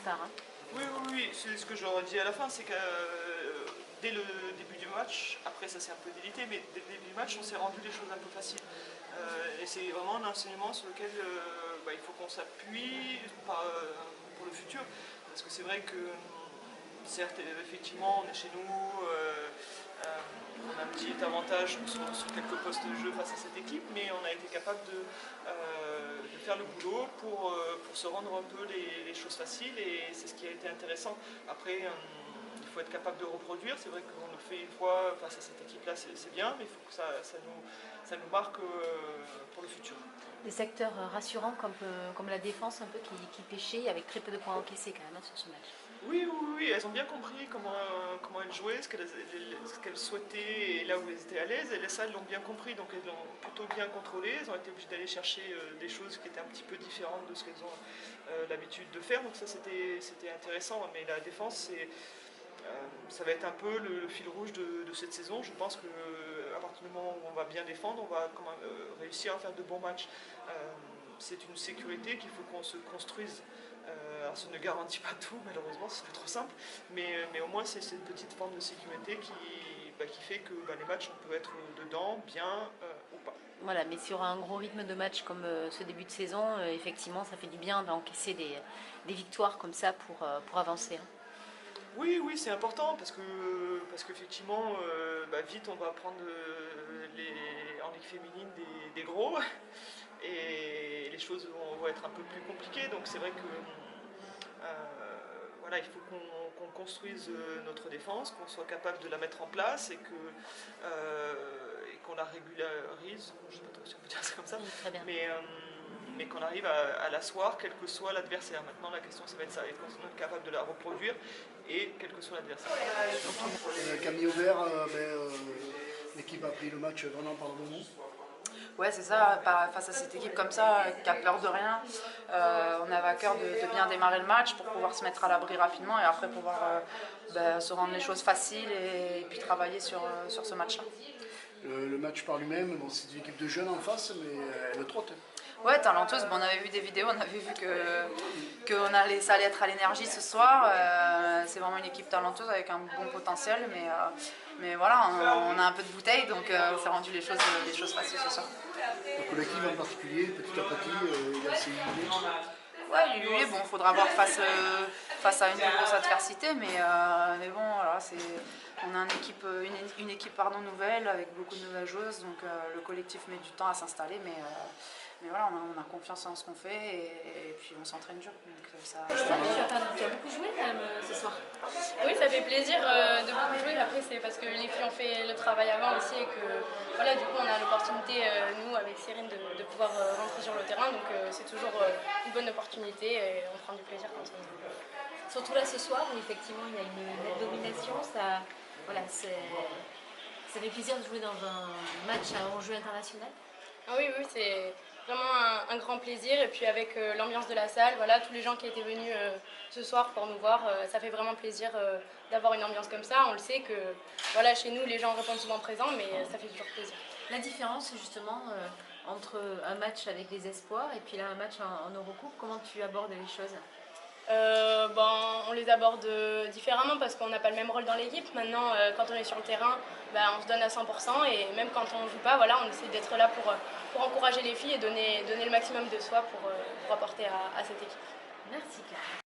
stars. Hein. Oui, oui, oui, c'est ce que j'aurais dit à la fin, c'est que dès le début du match, après ça s'est un peu délité, mais dès le début du match, on s'est rendu les choses un peu faciles. Et c'est vraiment un enseignement sur lequel il faut qu'on s'appuie pour le futur. Parce que c'est vrai que, certes, effectivement, on est chez nous, on a un petit avantage sur quelques postes de jeu face à cette équipe, mais on a été capable de faire le boulot pour se rendre un peu les choses faciles, et c'est ce qui a été intéressant. Après, il faut être capable de reproduire. C'est vrai qu'on le fait une fois face à cette équipe-là, c'est bien, mais il faut que ça nous marque pour le futur. Des secteurs rassurants comme la défense un peu qui pêchait avec très peu de points encaissés quand même sur ce match. Oui, oui, oui, elles ont bien compris comment elles jouaient, ce qu'elles souhaitaient et là où elles étaient à l'aise. Et les salles l'ont bien compris, donc elles l'ont plutôt bien contrôlé. Elles ont été obligées d'aller chercher des choses qui étaient un petit peu différentes de ce qu'elles ont l'habitude de faire. Donc ça, c'était intéressant. Mais la défense, ça va être un peu le fil rouge de cette saison. Je pense qu'à partir du moment où on va bien défendre, on va quand même, réussir à faire de bons matchs. C'est une sécurité qu'il faut qu'on se construise. Alors ça ne garantit pas tout, malheureusement, ce serait trop simple, mais au moins c'est cette petite forme de sécurité qui fait que les matchs, on peut être dedans, bien ou pas. Voilà, mais sur un gros rythme de match comme ce début de saison, effectivement, ça fait du bien d'encaisser des victoires comme ça pour avancer. Hein. Oui, oui, c'est important parce qu'effectivement, vite on va prendre en ligue féminine des gros et les choses vont être un peu plus compliquées. Donc c'est vrai que voilà, il faut qu'on construise notre défense, qu'on soit capable de la mettre en place et qu'on la régularise. Je ne sais pas trop si on peut dire ça comme ça, oui, très bien. mais qu'on arrive à l'asseoir quel que soit l'adversaire. Maintenant la question ça va être ça, est-ce qu'on est capable de la reproduire et quel que soit l'adversaire. Camille Aubert, l'équipe a pris le match vraiment par le bon bout. Ouais, c'est ça, face à cette équipe comme ça, qui a peur de rien, on avait à cœur de bien démarrer le match pour pouvoir se mettre à l'abri rapidement et après pouvoir se rendre les choses faciles et puis travailler sur ce match-là. Le match par lui-même, bon, c'est une équipe de jeunes en face, mais elle trotte. Ouais, talenteuse. Bon, on avait vu des vidéos, on avait vu que ça allait être à l'énergie ce soir. C'est vraiment une équipe talenteuse avec un bon potentiel, mais voilà, on a un peu de bouteille, donc on s'est rendu les choses faciles ce soir. Le collectif en particulier, petit à petit, il a ses idées. Ouais, il bon, il faudra voir face à une grosse adversité, mais bon, voilà, on a une équipe nouvelle avec beaucoup de nouvelles joueuses, donc le collectif met du temps à s'installer, mais voilà, on a confiance en ce qu'on fait et puis on s'entraîne dur. Donc ça... Tu as beaucoup joué quand même ce soir. Oui, ça fait plaisir de beaucoup jouer. Après, c'est parce que les filles ont fait le travail avant aussi et que voilà, du coup, on a l'opportunité, nous, avec Cyrine, de pouvoir rentrer sur le terrain. Donc c'est toujours une bonne opportunité et on prend du plaisir comme ça. Surtout là ce soir où effectivement il y a une nette domination, ça fait plaisir de jouer dans un match à enjeu international. Ah oui, oui, c'est vraiment un grand plaisir. Et puis avec l'ambiance de la salle, voilà, tous les gens qui étaient venus ce soir pour nous voir, ça fait vraiment plaisir d'avoir une ambiance comme ça. On le sait que voilà, chez nous, les gens répondent souvent présents, mais ça fait toujours plaisir. La différence justement entre un match avec les espoirs et puis là un match en Eurocoupe, comment tu abordes les choses? On les aborde différemment parce qu'on n'a pas le même rôle dans l'équipe. Maintenant, quand on est sur le terrain, on se donne à 100% et même quand on ne joue pas, voilà, on essaie d'être là pour encourager les filles et donner le maximum de soi pour apporter à cette équipe. Merci Clara.